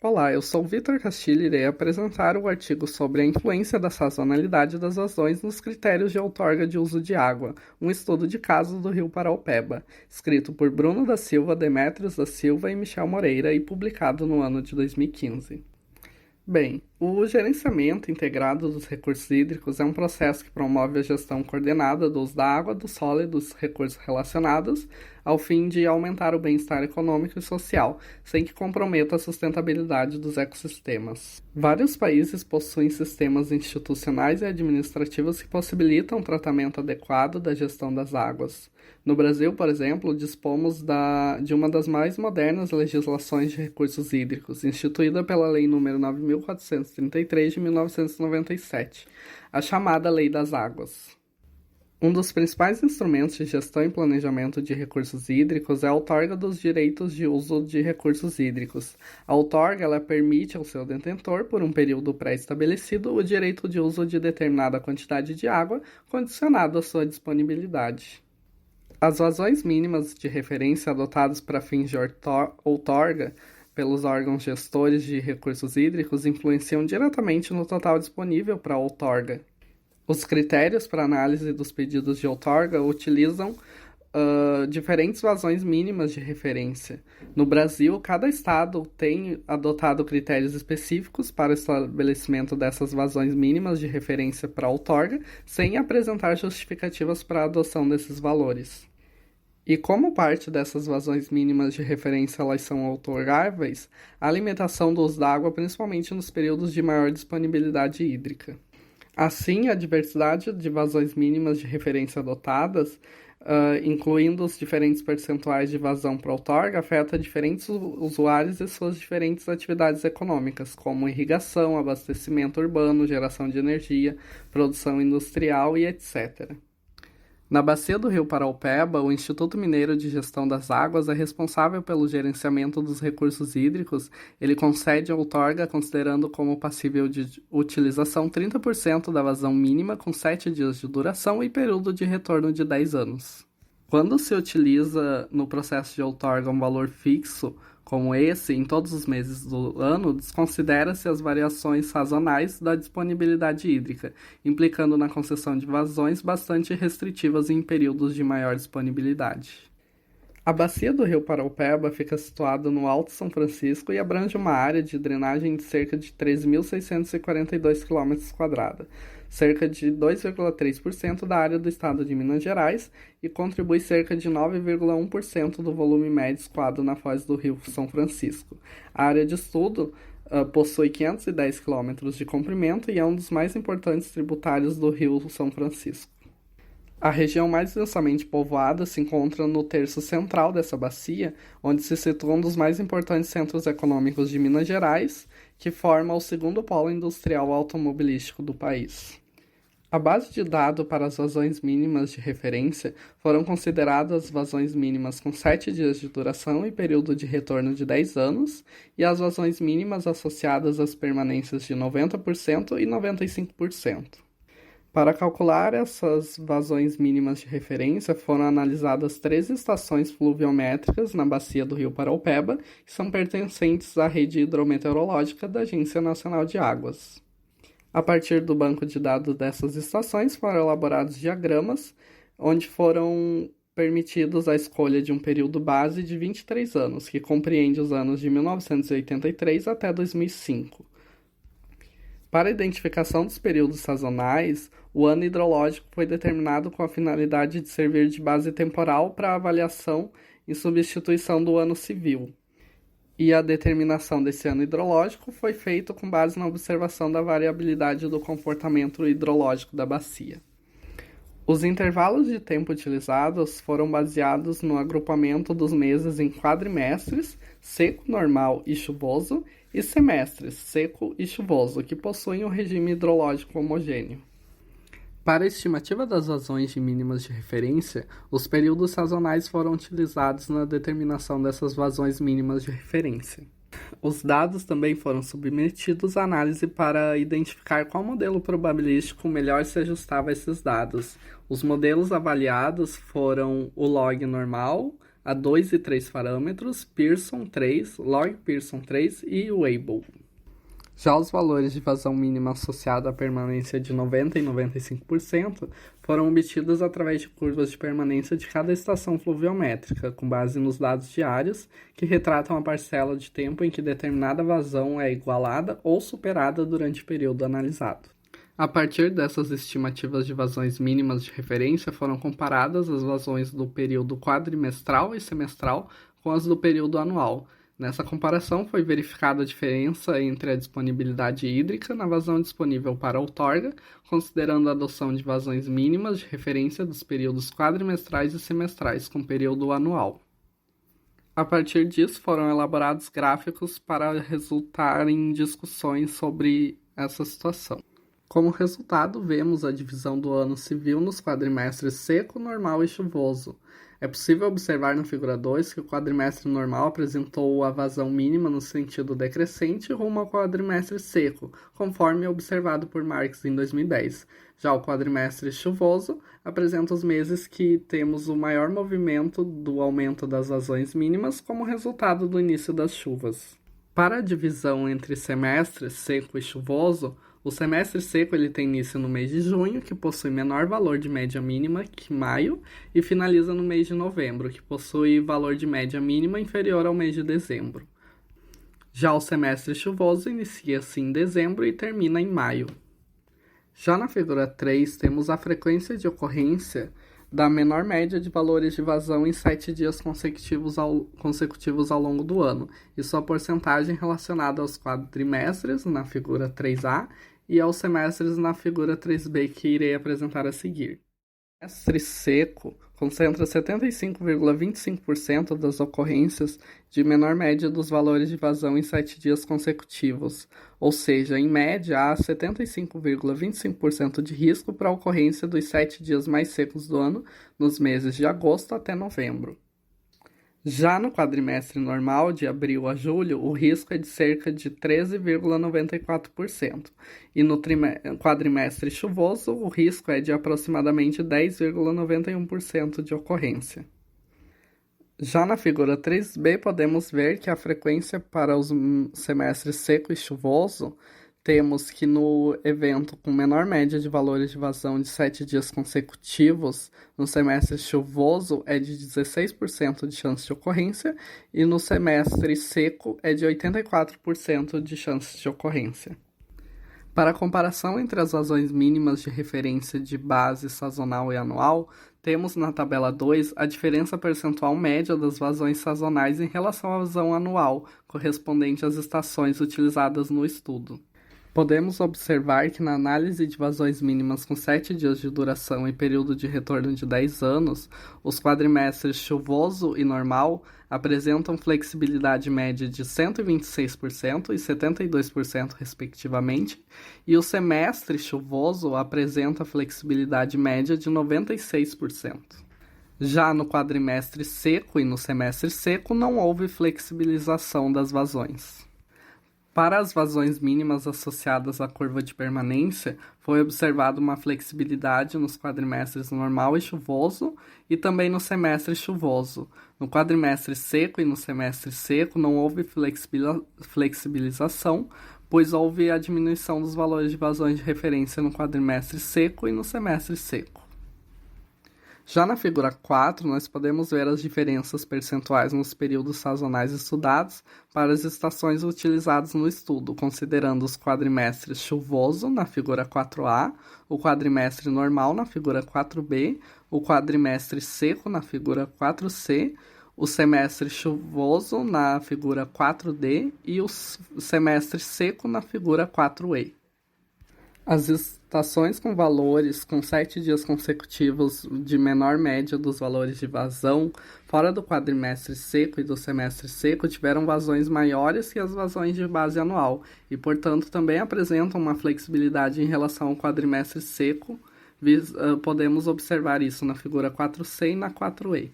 Olá, eu sou o Vitor Castilho e irei apresentar o artigo sobre a influência da sazonalidade das vazões nos critérios de outorga de uso de água, um estudo de caso do Rio Paraopeba, escrito por Bruno da Silva, Demétrios da Silva e Michel Moreira e publicado no ano de 2015. Bem, o gerenciamento integrado dos recursos hídricos é um processo que promove a gestão coordenada do uso da água, do solo e dos recursos relacionados, ao fim de aumentar o bem-estar econômico e social, sem que comprometa a sustentabilidade dos ecossistemas. Vários países possuem sistemas institucionais e administrativos que possibilitam o tratamento adequado da gestão das águas. No Brasil, por exemplo, dispomos de uma das mais modernas legislações de recursos hídricos, instituída pela Lei nº 9.433 de 1997, a chamada Lei das Águas. Um dos principais instrumentos de gestão e planejamento de recursos hídricos é a outorga dos direitos de uso de recursos hídricos. A outorga ela permite ao seu detentor, por um período pré-estabelecido, o direito de uso de determinada quantidade de água, condicionado à sua disponibilidade. As vazões mínimas de referência adotadas para fins de outorga pelos órgãos gestores de recursos hídricos influenciam diretamente no total disponível para a outorga. Os critérios para análise dos pedidos de outorga utilizam diferentes vazões mínimas de referência. No Brasil, cada estado tem adotado critérios específicos para o estabelecimento dessas vazões mínimas de referência para outorga, sem apresentar justificativas para a adoção desses valores. E como parte dessas vazões mínimas de referência elas são outorgáveis, a limitação do uso da água, principalmente nos períodos de maior disponibilidade hídrica. Assim, a diversidade de vazões mínimas de referência adotadas, incluindo os diferentes percentuais de vazão para outorga, afeta diferentes usuários e suas diferentes atividades econômicas, como irrigação, abastecimento urbano, geração de energia, produção industrial e etc. Na bacia do Rio Paraopeba, o Instituto Mineiro de Gestão das Águas é responsável pelo gerenciamento dos recursos hídricos. Ele concede a outorga considerando como passível de utilização 30% da vazão mínima com 7 dias de duração e período de retorno de 10 anos. Quando se utiliza no processo de outorga um valor fixo, como esse, em todos os meses do ano, desconsidera-se as variações sazonais da disponibilidade hídrica, implicando na concessão de vazões bastante restritivas em períodos de maior disponibilidade. A bacia do Rio Paraopeba fica situada no Alto São Francisco e abrange uma área de drenagem de cerca de 13.642 km², cerca de 2,3% da área do estado de Minas Gerais e contribui cerca de 9,1% do volume médio escoado na foz do Rio São Francisco. A área de estudo possui 510 km de comprimento e é um dos mais importantes tributários do Rio São Francisco. A região mais densamente povoada se encontra no terço central dessa bacia, onde se situa um dos mais importantes centros econômicos de Minas Gerais, que forma o segundo polo industrial automobilístico do país. A base de dados para as vazões mínimas de referência foram consideradas vazões mínimas com 7 dias de duração e período de retorno de 10 anos, e as vazões mínimas associadas às permanências de 90% e 95%. Para calcular essas vazões mínimas de referência, foram analisadas 13 estações fluviométricas na bacia do Rio Paraopeba, que são pertencentes à rede hidrometeorológica da Agência Nacional de Águas. A partir do banco de dados dessas estações, foram elaborados diagramas, onde foram permitidos a escolha de um período base de 23 anos, que compreende os anos de 1983 até 2005. Para a identificação dos períodos sazonais, o ano hidrológico foi determinado com a finalidade de servir de base temporal para a avaliação e substituição do ano civil. E a determinação desse ano hidrológico foi feita com base na observação da variabilidade do comportamento hidrológico da bacia. Os intervalos de tempo utilizados foram baseados no agrupamento dos meses em quadrimestres, seco, normal e chuvoso, e semestres, seco e chuvoso, que possuem um regime hidrológico homogêneo. Para a estimativa das vazões de mínimas de referência, os períodos sazonais foram utilizados na determinação dessas vazões mínimas de referência. Os dados também foram submetidos à análise para identificar qual modelo probabilístico melhor se ajustava a esses dados. Os modelos avaliados foram o log normal, a 2 e 3 parâmetros, Pearson 3, Log Pearson 3 e Weibull. Já os valores de vazão mínima associada à permanência de 90% e 95% foram obtidos através de curvas de permanência de cada estação fluviométrica, com base nos dados diários, que retratam a parcela de tempo em que determinada vazão é igualada ou superada durante o período analisado. A partir dessas estimativas de vazões mínimas de referência, foram comparadas as vazões do período quadrimestral e semestral com as do período anual. Nessa comparação, foi verificada a diferença entre a disponibilidade hídrica na vazão disponível para outorga, considerando a adoção de vazões mínimas de referência dos períodos quadrimestrais e semestrais com período anual. A partir disso, foram elaborados gráficos para resultar em discussões sobre essa situação. Como resultado, vemos a divisão do ano civil nos quadrimestres seco, normal e chuvoso. É possível observar na figura 2 que o quadrimestre normal apresentou a vazão mínima no sentido decrescente rumo ao quadrimestre seco, conforme observado por Marx em 2010. Já o quadrimestre chuvoso apresenta os meses que temos o maior movimento do aumento das vazões mínimas como resultado do início das chuvas. Para a divisão entre semestres seco e chuvoso, o semestre seco ele tem início no mês de junho, que possui menor valor de média mínima que maio, e finaliza no mês de novembro, que possui valor de média mínima inferior ao mês de dezembro. Já o semestre chuvoso inicia-se em dezembro e termina em maio. Já na figura 3, temos a frequência de ocorrência da menor média de valores de vazão em 7 dias consecutivos ao longo do ano, e sua porcentagem relacionada aos quadrimestres, na figura 3A, e aos semestres na figura 3B, que irei apresentar a seguir. O semestre seco concentra 75,25% das ocorrências de menor média dos valores de vazão em 7 dias consecutivos, ou seja, em média, há 75,25% de risco para a ocorrência dos 7 dias mais secos do ano, nos meses de agosto até novembro. Já no quadrimestre normal, de abril a julho, o risco é de cerca de 13,94%, e no quadrimestre chuvoso, o risco é de aproximadamente 10,91% de ocorrência. Já na figura 3B, podemos ver que a frequência para os semestres seco e chuvoso, temos que no evento com menor média de valores de vazão de 7 dias consecutivos, no semestre chuvoso é de 16% de chance de ocorrência e no semestre seco é de 84% de chance de ocorrência. Para a comparação entre as vazões mínimas de referência de base sazonal e anual, temos na tabela 2 a diferença percentual média das vazões sazonais em relação à vazão anual, correspondente às estações utilizadas no estudo. Podemos observar que na análise de vazões mínimas com 7 dias de duração e período de retorno de 10 anos, os quadrimestres chuvoso e normal apresentam flexibilidade média de 126% e 72% respectivamente, e o semestre chuvoso apresenta flexibilidade média de 96%. Já no quadrimestre seco e no semestre seco não houve flexibilização das vazões. Para as vazões mínimas associadas à curva de permanência, foi observada uma flexibilidade nos quadrimestres normal e chuvoso e também no semestre chuvoso. No quadrimestre seco e no semestre seco não houve flexibilização, pois houve a diminuição dos valores de vazões de referência no quadrimestre seco e no semestre seco. Já na figura 4, nós podemos ver as diferenças percentuais nos períodos sazonais estudados para as estações utilizadas no estudo, considerando os quadrimestres chuvoso, na figura 4A, o quadrimestre normal, na figura 4B, o quadrimestre seco, na figura 4C, o semestre chuvoso, na figura 4D, e o semestre seco, na figura 4E. As estações com valores com 7 dias consecutivos de menor média dos valores de vazão fora do quadrimestre seco e do semestre seco tiveram vazões maiores que as vazões de base anual e, portanto, também apresentam uma flexibilidade em relação ao quadrimestre seco. Podemos observar isso na figura 4C e na 4E.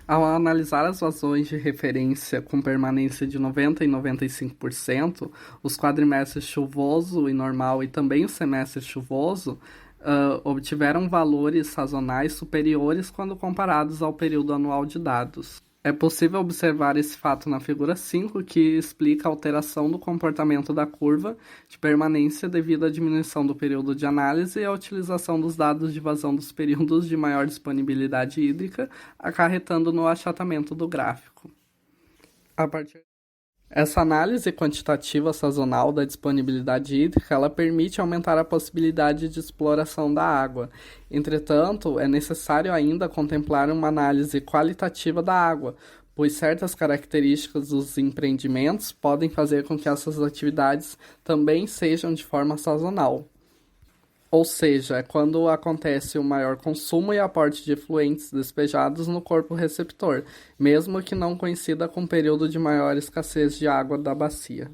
Ao analisar as vazões de referência com permanência de 90% e 95%, os quadrimestres chuvoso e normal e também o semestre chuvoso obtiveram valores sazonais superiores quando comparados ao período anual de dados. É possível observar esse fato na figura 5, que explica a alteração do comportamento da curva de permanência devido à diminuição do período de análise e à utilização dos dados de vazão dos períodos de maior disponibilidade hídrica, acarretando no achatamento do gráfico. Essa análise quantitativa sazonal da disponibilidade hídrica, ela permite aumentar a possibilidade de exploração da água. Entretanto, é necessário ainda contemplar uma análise qualitativa da água, pois certas características dos empreendimentos podem fazer com que essas atividades também sejam de forma sazonal. Ou seja, é quando acontece o maior consumo e aporte de efluentes despejados no corpo receptor, mesmo que não coincida com o período de maior escassez de água da bacia.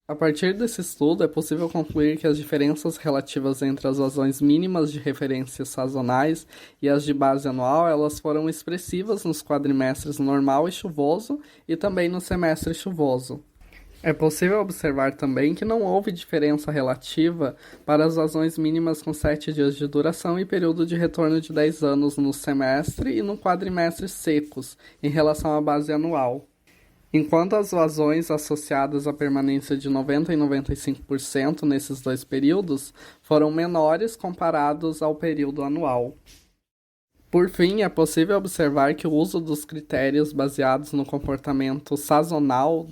A partir desse estudo, é possível concluir que as diferenças relativas entre as vazões mínimas de referência sazonais e as de base anual, elas foram expressivas nos quadrimestres normal e chuvoso e também no semestre chuvoso. É possível observar também que não houve diferença relativa para as vazões mínimas com 7 dias de duração e período de retorno de 10 anos no semestre e no quadrimestre secos, em relação à base anual. Enquanto as vazões associadas à permanência de 90% e 95% nesses dois períodos foram menores comparados ao período anual. Por fim, é possível observar que o uso dos critérios baseados no comportamento sazonal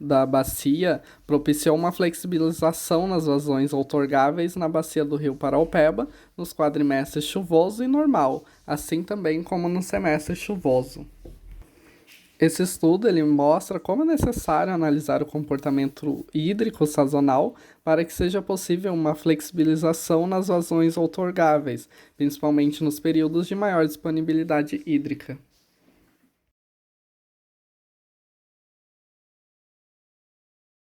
da bacia propiciou uma flexibilização nas vazões outorgáveis na bacia do rio Paraopeba nos quadrimestres chuvoso e normal, assim também como no semestre chuvoso. Esse estudo ele mostra como é necessário analisar o comportamento hídrico sazonal para que seja possível uma flexibilização nas vazões outorgáveis, principalmente nos períodos de maior disponibilidade hídrica.